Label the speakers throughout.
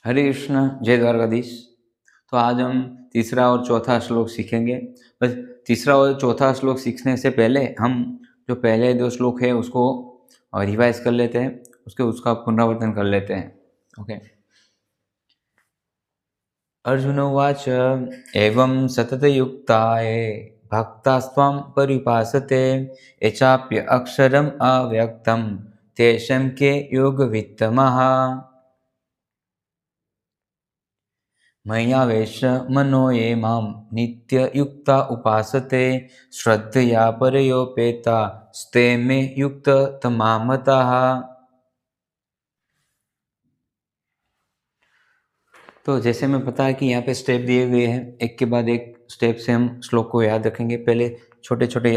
Speaker 1: हरे कृष्ण, जय द्वारकाधीश। तो आज हम तीसरा और चौथा श्लोक सीखेंगे। बस तीसरा और चौथा श्लोक सीखने से पहले हम जो पहले दो श्लोक है उसको रिवाइज कर लेते हैं, उसका पुनरावर्तन कर लेते हैं। ओके। अर्जुन उवाच एवं सततयुक्ताये भक्तास्त्वां परिपासते यचाप्य अक्षरम् अव्यक्तं तेषां के योगवित्तमः मय्यावेश मनो ये मां नित्ययुक्ता उपासते श्रद्धया परयोपेता स्ते मे युक्ततमा मताः। तो जैसे हमें पता है कि यहाँ पे स्टेप दिए गए हैं, एक के बाद एक स्टेप से हम श्लोक को याद रखेंगे। पहले छोटे छोटे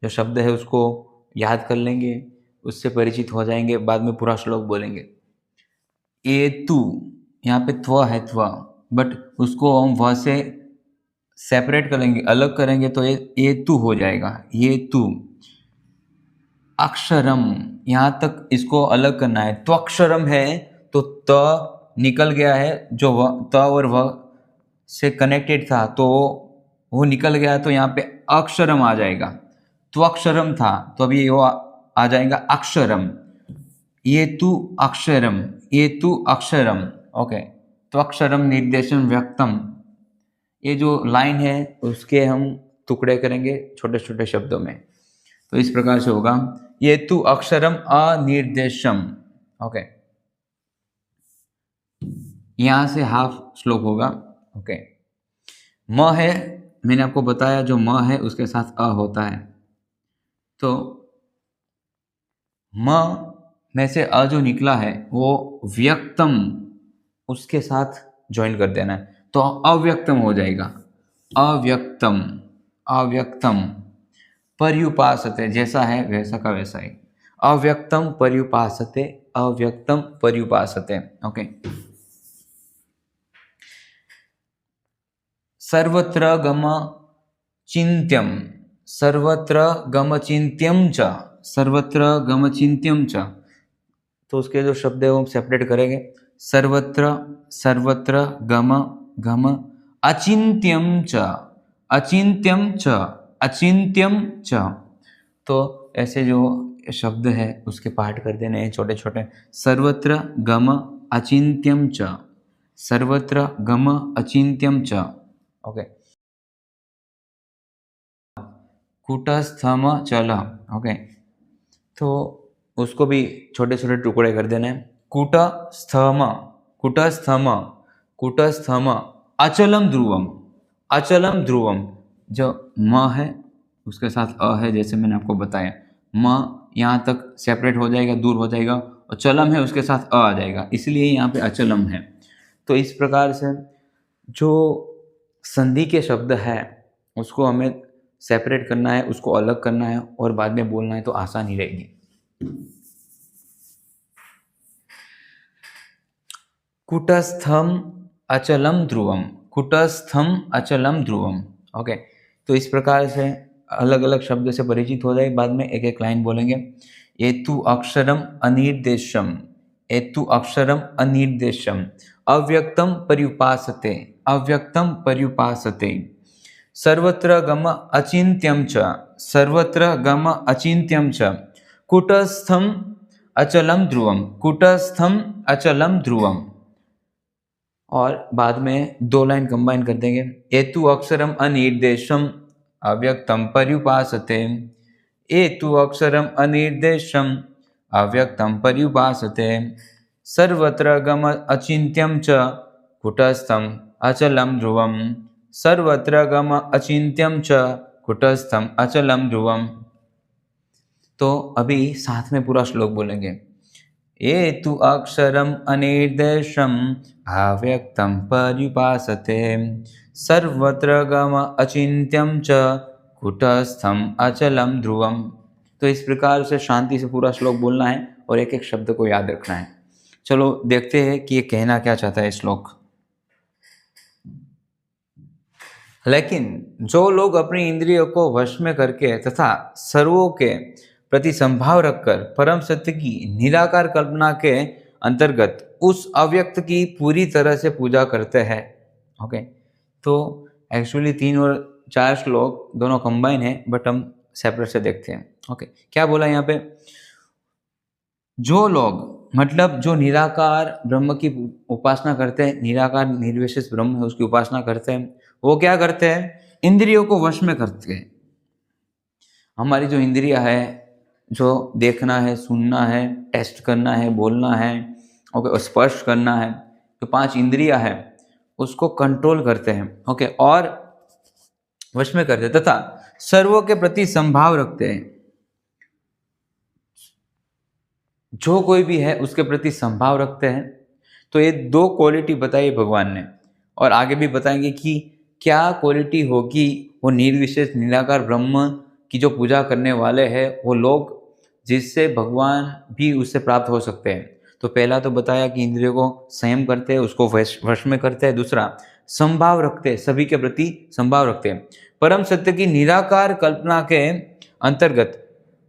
Speaker 1: जो शब्द है उसको याद कर लेंगे, उससे परिचित हो जाएंगे, बाद में पूरा श्लोक बोलेंगे। ये तू, यहाँ पे त्व है त्व, बट उसको हम व से सेपरेट करेंगे, अलग करेंगे तो ये तू हो जाएगा। ये तू अक्षरम, यहाँ तक इसको अलग करना है। त्वक्षरम है तो त निकल गया है, जो त और व से कनेक्टेड था तो वो निकल गया, तो यहाँ पे अक्षरम आ जाएगा। त्वक्षरम था तो अभी वो आ जाएगा अक्षरम। ये तू अक्षरम, ये तू अक्षरम। ओके। त्वक्षरम निर्देशन व्यक्तम, ये जो लाइन है उसके हम टुकड़े करेंगे छोटे छोटे शब्दों में। तो इस प्रकार से होगा, ये तू अक्षरम अनिर्देशम। ओके, यहां से हाफ श्लोक होगा। ओके। म है, मैंने आपको बताया जो म है उसके साथ अ होता है, तो म में से अ जो निकला है वो व्यक्तम उसके साथ ज्वाइन कर देना है, तो अव्यक्तम हो जाएगा। अव्यक्तम, अव्यक्तम पर्युपासते, जैसा है वैसा का वैसा ही। अव्यक्तम पर्युपासते, अव्यक्तम पर्युपासते। ओके। सर्वत्र गम चिंत्यम, सर्वत्र गम चिंत्यम च, सर्वत्र गम चिंत्यम च, तो उसके जो शब्द है वो हम सेपरेट करेंगे। सर्वत्र, सर्वत्र गम गम अचिंत्यम च, अचिंत्यम च, अचिंत्यम च, तो ऐसे जो शब्द है उसके पाठ कर देने हैं छोटे छोटे। सर्वत्र गम अचिंत्यम च, सर्वत्र गम अचिंत्यम च। ओके। कूटस्थम चल। ओके, तो उसको भी छोटे छोटे टुकड़े कर देने हैं। कूटस्थम, कूटस्थम, कूटस्थम अचलम ध्रुवम, अचलम ध्रुवम। जो म है उसके साथ अ है, जैसे मैंने आपको बताया। म यहाँ तक सेपरेट हो जाएगा, दूर हो जाएगा, और चलम है उसके साथ अ आ जाएगा, इसलिए यहाँ पे अचलम है। तो इस प्रकार से जो संधि के शब्द है उसको हमें सेपरेट करना है, उसको अलग करना है और बाद में बोलना है, तो आसानी रहेगी। कुटस्थम अचलम ध्रुवम, कुटस्थम अचलम ध्रुवम। ओके, तो इस प्रकार से अलग अलग शब्द से परिचित हो जाए, बाद में एक एक लाइन बोलेंगे। एतु अक्षरम अनिर्देशम, एतु अक्षरम अनिर्देशम अव्यक्तम पर्युपासते, अव्यक्तम पर्युपासते सर्वत्र गम अचिंत्यम च, सर्वत्र गम अचिंत्यम च कुटस्थम अचलम ध्रुवम, कुटस्थम अचलम ध्रुवम। और बाद में दो लाइन कंबाइन कर देंगे। एतु अक्षरम अनिर्देशम अव्यक्तम पर्युपासते, एतु अक्षरम अनिर्देशम अव्यक्तम पर्युपासते सर्वत्र गम अचिंत्यम च कुटस्थम अचलम ध्रुवम, सर्वत्र गम अचिंत्यम च कुटस्थम अचलम ध्रुवम। तो अभी साथ में पूरा श्लोक बोलेंगे। ये तु अक्षरम अनिर्देशम अव्यक्तम पर्युपासते सर्वत्र गम अचिंत्यम च कुटस्थम अचलम ध्रुवम। तो इस प्रकार से शांति से पूरा श्लोक बोलना है और एक एक शब्द को याद रखना है। चलो देखते हैं कि ये कहना क्या चाहता है श्लोक। लेकिन जो लोग अपनी इंद्रियों को वश में करके तथा सर्वों के प्रति संभाव रखकर परम सत्य की निराकार कल्पना के अंतर्गत उस अव्यक्त की पूरी तरह से पूजा करते हैं। ओके, तो एक्चुअली 3 और 4 श्लोक दोनों कंबाइन है, बट हम सेपरेट से देखते हैं। ओके, क्या बोला यहाँ पे? जो लोग मतलब जो निराकार ब्रह्म की उपासना करते हैं, निराकार निर्विशेष ब्रह्म है उसकी उपासना करते हैं, वो क्या करते हैं? इंद्रियों को वश में करते हैं। हमारी जो इंद्रिया है, जो देखना है, सुनना है, टेस्ट करना है, बोलना है, ओके, स्पर्श करना है, जो 5 इंद्रिया है उसको कंट्रोल करते हैं। ओके, और वश में करते हैं तथा सर्वों के प्रति संभाव रखते हैं। जो कोई भी है उसके प्रति संभाव रखते हैं। तो ये 2 क्वालिटी बताई भगवान ने, और आगे भी बताएंगे कि क्या क्वालिटी होगी वो निर्विशेष निराकार ब्रह्म की जो पूजा करने वाले हैं वो लोग, जिससे भगवान भी उससे प्राप्त हो सकते हैं। तो पहला तो बताया कि इंद्रियों को संयम करते हैं, उसको वश में करते हैं। दूसरा, संभाव रखते हैं, सभी के प्रति संभाव रखते हैं। परम सत्य की निराकार कल्पना के अंतर्गत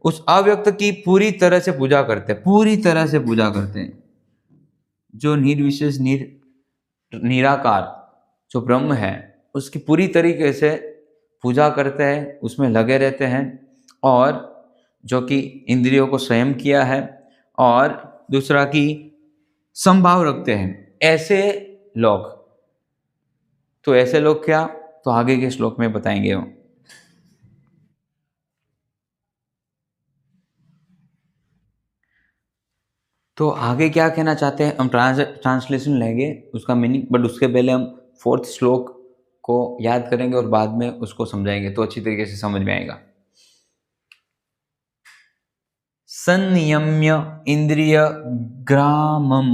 Speaker 1: उस अव्यक्त की पूरी तरह से पूजा करते हैं, पूरी तरह से पूजा करते हैं। जो निर्विशेष निराकार जो ब्रह्म है उसकी पूरी तरीके से पूजा करते हैं, उसमें लगे रहते हैं, और जो कि इंद्रियों को संयम किया है, और दूसरा कि संभाव रखते हैं, ऐसे लोग। तो ऐसे लोग क्या, तो आगे के श्लोक में बताएंगे वो। तो आगे क्या कहना चाहते हैं, हम ट्रांसलेशन लेंगे उसका मीनिंग, बट उसके पहले हम 4th श्लोक को याद करेंगे और बाद में उसको समझाएंगे, तो अच्छी तरीके से समझ में आएगा। संनियम्य इंद्रिय ग्रामम।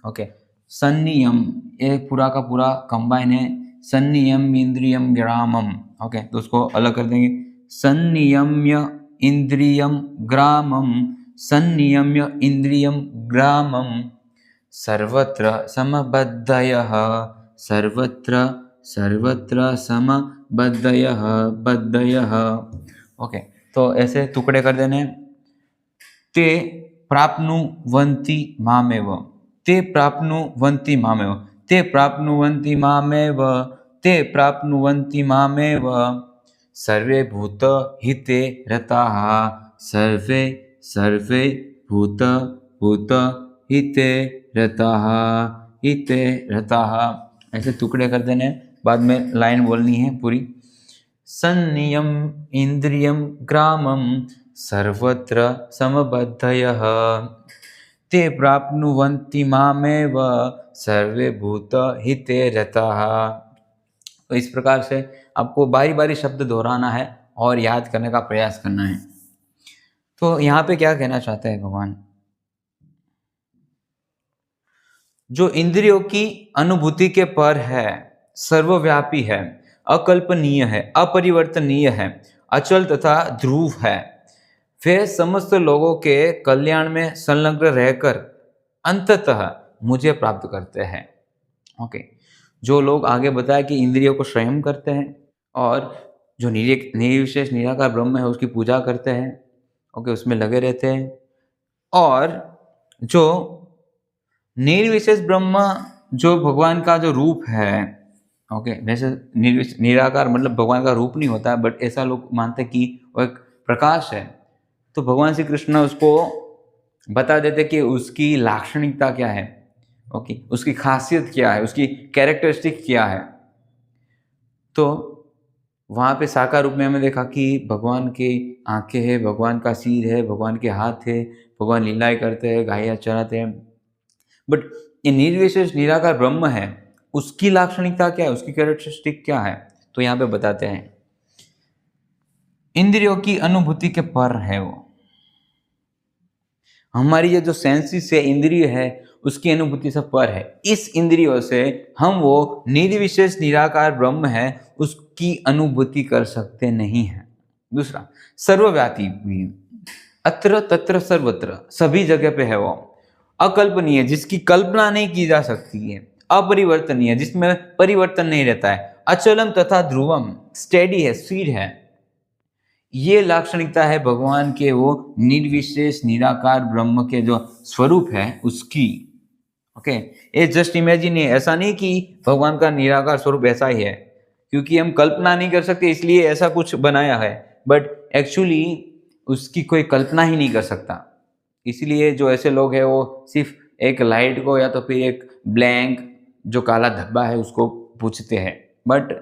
Speaker 1: ओके, संनियम, ये पूरा का पूरा कंबाइन है। संनियम इंद्रियम ग्रामम। ओके, तो उसको अलग कर देंगे। संनियम्य इंद्रियम ग्रामम, संनियम्य इंद्रियम ग्रामम, सर्वत्र समबद्धयः, सर्वत्र सर्वत्र समबद्धयः, बद्धयः। ओके, तो ऐसे टुकड़े कर देने। ते प्राप्नुवन्ति मामेव, ते प्राप्नुवन्ति मामेव, ते प्राप्नुवन्ति मामेव, ते प्राप्नुवन्ति मामेव, सर्वे भूत हिते रताः, सर्वे सर्वे भूत भूत हिते रताः, हिते रताः। ऐसे टुकड़े कर देने, बाद में लाइन बोलनी है पूरी। संनियम इंद्रियम ग्रामम, सर्वत्र समबद्धयः, ते प्राप्नुवन्ति मामेव, सर्वे भूत हिते रताः। तो इस प्रकार से आपको बारी बारी शब्द दोहराना है और याद करने का प्रयास करना है। तो यहाँ पे क्या कहना चाहते हैं भगवान? जो इंद्रियों की अनुभूति के पर है, सर्वव्यापी है, अकल्पनीय है, अपरिवर्तनीय है, अचल तथा ध्रुव है, वे समस्त लोगों के कल्याण में संलग्न रहकर अंततः मुझे प्राप्त करते हैं। ओके, जो लोग आगे बताया कि इंद्रियों को संयम करते हैं और जो निर्विशेष निराकार ब्रह्म है उसकी पूजा करते हैं, ओके, उसमें लगे रहते हैं, और जो निर्विशेष ब्रह्म जो भगवान का जो रूप है, ओके, वैसे निराकार मतलब भगवान का रूप नहीं होता है, बट ऐसा लोग मानते हैं कि वो एक प्रकाश है। तो भगवान श्री कृष्ण उसको बता देते कि उसकी लाक्षणिकता क्या है, ओके, उसकी खासियत क्या है, उसकी कैरेक्टरिस्टिक क्या है। तो वहाँ पे साकार रूप में हमें देखा कि भगवान की आंखें हैं, भगवान का सिर है, भगवान के हाथ है, भगवान लीलाएं करते हैं, गायें चराते हैं। बट ये निर्विशेष निराकार ब्रह्म है, उसकी लाक्षणिकता क्या है, उसकी कैरेक्टरिस्टिक क्या है, तो यहाँ पे बताते हैं। इंद्रियों की अनुभूति के पर है वो, हमारी ये जो सेंसिस है, इंद्रिय है, उसकी अनुभूति से पर है। इस इंद्रियों से हम वो निर्विशेष निराकार ब्रह्म है उसकी अनुभूति कर सकते नहीं हैं। दूसरा, सर्वव्यापी भी, अत्र तत्र सर्वत्र, सभी जगह पे है वो, अकल्पनीय, जिसकी कल्पना नहीं की जा सकती है, अपरिवर्तनीय, जिसमें परिवर्तन नहीं रहता है, अचलम तथा ध्रुवम, स्टेडी है, स्थिर है। ये लाक्षणिकता है भगवान के वो निर्विशेष निराकार ब्रह्म के जो स्वरूप है उसकी। ओके, ये जस्ट इमेजिन है, ऐसा नहीं कि भगवान का निराकार स्वरूप ऐसा ही है, क्योंकि हम कल्पना नहीं कर सकते इसलिए ऐसा कुछ बनाया है, बट एक्चुअली उसकी कोई कल्पना ही नहीं कर सकता। इसलिए जो ऐसे लोग हैं वो सिर्फ एक लाइट को या तो फिर एक ब्लैंक जो काला धब्बा है उसको पूछते हैं, बट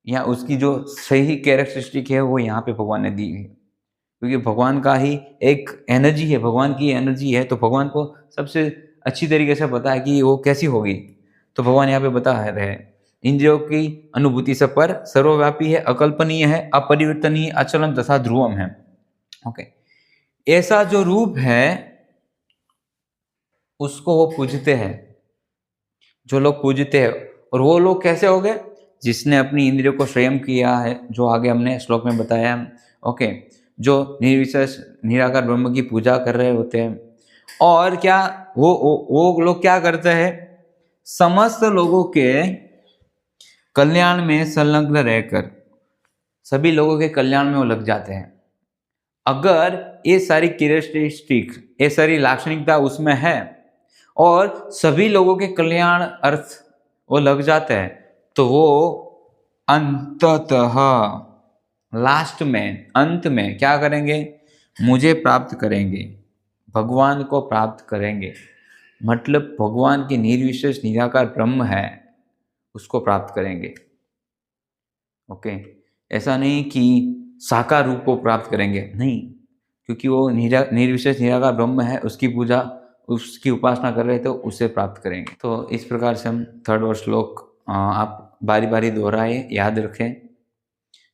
Speaker 1: यहाँ उसकी जो सही कैरेक्टरिस्टिक है वो यहाँ पे भगवान ने दी है, क्योंकि भगवान का ही एक एनर्जी है, भगवान की एनर्जी है, तो भगवान को सबसे अच्छी तरीके से पता है कि वो कैसी होगी। तो भगवान यहाँ पे बता रहे हैं, इंद्रियों की अनुभूति से पर, सर्वव्यापी है, अकल्पनीय है, अपरिवर्तनीय, अचलम तथा ध्रुवम है। ओके, ऐसा जो रूप है उसको वो पूजते हैं, जो लोग पूजते हैं। और वो लोग कैसे हो गए? जिसने अपनी इंद्रियों को संयम किया है, जो आगे हमने श्लोक में बताया। ओके, जो निर्विशेष निराकार ब्रह्म की पूजा कर रहे होते हैं। और क्या वो लोग क्या करते हैं? समस्त लोगों के कल्याण में संलग्न रहकर सभी लोगों के कल्याण में वो लग जाते हैं। अगर ये सारी कैरेक्टरिस्टिक, ये सारी लाक्षणिकता उसमें है और सभी लोगों के कल्याण अर्थ वो लग जाते हैं, तो वो अंततः लास्ट में, अंत में क्या करेंगे? मुझे प्राप्त करेंगे, भगवान को प्राप्त करेंगे। मतलब भगवान की निर्विशेष निराकार ब्रह्म है उसको प्राप्त करेंगे। ओके, ऐसा नहीं कि साकार रूप को प्राप्त करेंगे, नहीं, क्योंकि वो निर्विशेष निराकार ब्रह्म है, उसकी पूजा, उसकी उपासना कर रहे तो उसे प्राप्त करेंगे। तो इस प्रकार से हम थर्ड और श्लोक आप बारी बारी दोहराए, याद रखें।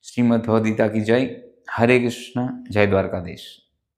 Speaker 1: श्रीमद् भगवद गीता की जय। हरे कृष्ण, जय द्वारकाधीश।